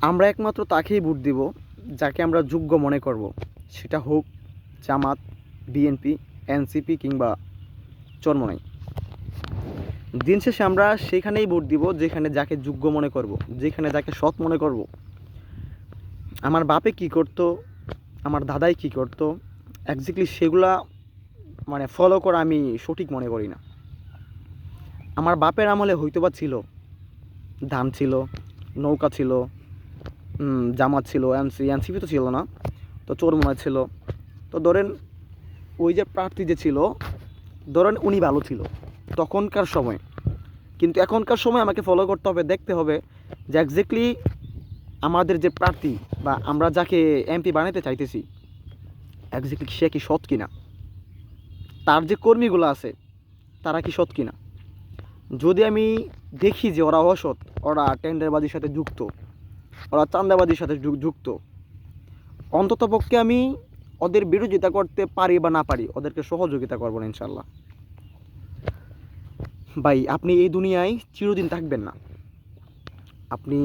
আমরা একমাত্র তাকেই ভোট দিব যাকে আমরা যোগ্য মনে করব, সেটা হোক জামাত, বিএনপি, এনসিপি কিংবা চরমোনাই। দিন শেষে আমরা সেখানেই ভোট দিব যেখানে যাকে যোগ্য মনে করব, যেখানে যাকে সৎ মনে করব। আমার বাপে কি করতো, আমার দাদাই কি করতো, এক্স্যাক্টলি সেগুলা ফলো করা আমি সঠিক মনে করি না। আমার বাপের আমলে হয়তোবা ছিল, ধান ছিল, নৌকা ছিল, জামাত ছিল, এনসিপি তো ছিল না, তো চরমোনাই ছিল। তো ধরেন ওই যে প্রার্থী যে ছিল, ধরেন উনি ভালো ছিল তখনকার সময়, কিন্তু এখনকার সময় আমাকে ফলো করতে হবে, দেখতে হবে যে এক্স্যাক্টলি আমাদের যে প্রার্থী বা আমরা যাকে এমপি বানাতে চাইতেছি এক্স্যাক্টলি সে কি সৎ কিনা, তার যে কর্মীগুলো আছে তারা কি সৎ কিনা। যদি আমি দেখি যে ওরা অসৎ, ওরা টেন্ডারবাজির সাথে যুক্ত, ওরা চাঁদাবাজির সাথে যুক্ত, অন্ততপক্ষে আমি ওদের বিরোধিতা করতে পারি বা না পারি, ওদেরকে সহযোগিতা করবো না ইনশাল্লাহ। ভাই, আপনি এই দুনিয়ায় চিরদিন থাকবেন না। আপনি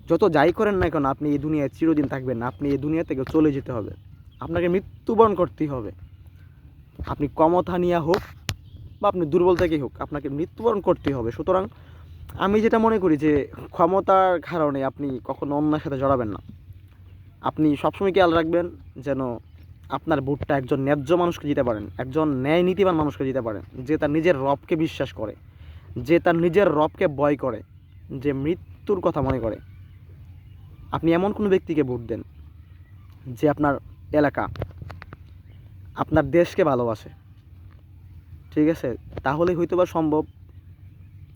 যত যাই করেন না কেন, আপনি এই দুনিয়ায় চিরদিন থাকবেন না। আপনি এই দুনিয়া থেকে চলে যেতে হবে, আপনাকে মৃত্যুবরণ করতেই হবে। আপনি ক্ষমতা নিয়ে হোক বা আপনি দুর্বল থেকেই হোক, আপনাকে মৃত্যুবরণ করতেই হবে। সুতরাং আমি যেটা মনে করি যে ক্ষমতার কারণে আপনি কখনো অন্যের সাথে জড়াবেন না। আপনি সবসময় খেয়াল রাখবেন যেন আপনার ভোটটা একজন ন্যায্য মানুষকে দিতে পারেন, একজন ন্যায় নীতিবান মানুষকে দিতে পারেন, যে তার নিজের রবকে বিশ্বাস করে, যে তার নিজের রবকে ভয় করে, যে মৃত্যুর কথা মনে করে। আপনি এমন কোনো ব্যক্তিকে ভোট দেন যে আপনার এলাকা, আপনার দেশকে ভালোবাসে, ঠিক আছে? তাহলেই হয়তো বা সম্ভব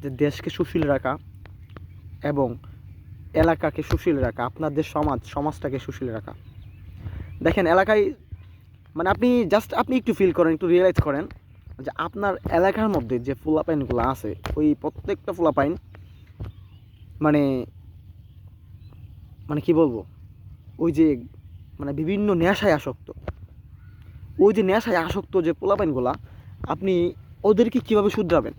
যে দেশকে সুশীল রাখা এবং এলাকাকে সুশীল রাখা, আপনাদের সমাজটাকে সুশীল রাখা। দেখেন এলাকায় আপনি একটু ফিল করেন, একটু রিয়েলাইজ করেন যে আপনার এলাকার মধ্যে যে পোলাপাইনগুলো আছে, ওই প্রত্যেকটা পোলাপাইন মানে মানে কি বলবো, ওই যে বিভিন্ন নেশায় আসক্ত। ওই যে নেশায় আসক্ত যে পোলাপাইনগুলা, আপনি ওদেরকে কীভাবে শুধরাবেন?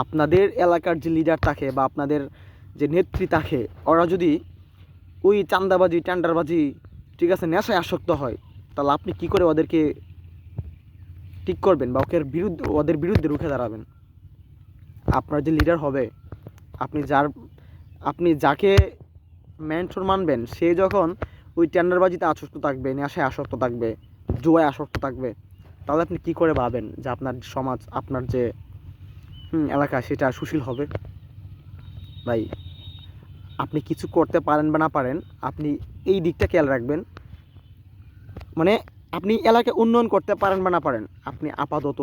আপনাদের এলাকার যে লিডার থাকে বা আপনাদের যে নেত্রী থাকে, ওরা যদি ওই চাঁদাবাজি, টেন্ডারবাজি, ঠিক আছে, নেশায় আসক্ত হয়, তাহলে আপনি কী করে ওদেরকে ঠিক করবেন বা ওদের বিরুদ্ধে রুখে দাঁড়াবেন? আপনার যে লিডার হবে, আপনি যাকে মেন্টর মানবেন, সে যখন ওই টেন্ডারবাজিতে আসক্ত থাকবে, নেশায় আসক্ত থাকবে, জুয়ায় আসক্ত থাকবে, তাহলে আপনি কী করে ভাবেন যে আপনার সমাজ, আপনার যে এলাকা, সেটা সুশীল হবে? ভাই, আপনি কিছু করতে পারেন বা না পারেন, আপনি এই দিকটা খেয়াল রাখবেন। মানে আপনি এলাকায় উন্নয়ন করতে পারেন বা না পারেন, আপনি আপাতত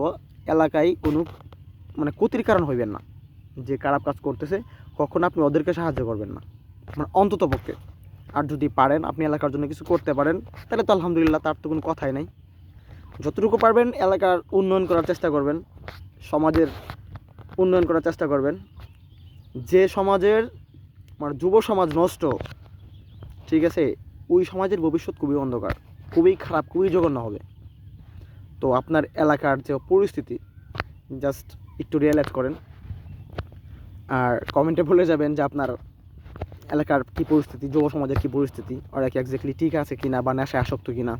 এলাকায় কোনো ক্ষতির কারণ হইবেন না। যে খারাপ কাজ করতেছে, কখনো আপনি ওদেরকে সাহায্য করবেন না, অন্তত পক্ষে। আর যদি পারেন, আপনি এলাকার জন্য কিছু করতে পারেন, তাহলে তো আলহামদুলিল্লাহ, তার তো কোনো কথাই নাই। যতটুকু পারবেন এলাকার উন্নয়ন করার চেষ্টা করবেন, সমাজের উন্নয়ন করার চেষ্টা করবেন। যে সমাজের যুব সমাজ নষ্ট, ঠিক আছে, ওই সমাজের ভবিষ্যৎ খুবই অন্ধকার, খুবই খারাপ, খুবই জঘন্য হবে। তো আপনার এলাকার যে পরিস্থিতি, জাস্ট একটু রিয়েলাইজ করেন, আর কমেন্টে বলে যাবেন যে আপনার এলাকার কী পরিস্থিতি, যুব সমাজের কী পরিস্থিতি, ওরা কি এক্স্যাক্টলি ঠিক আছে কিনা বা নেশায় আসক্ত কিনা।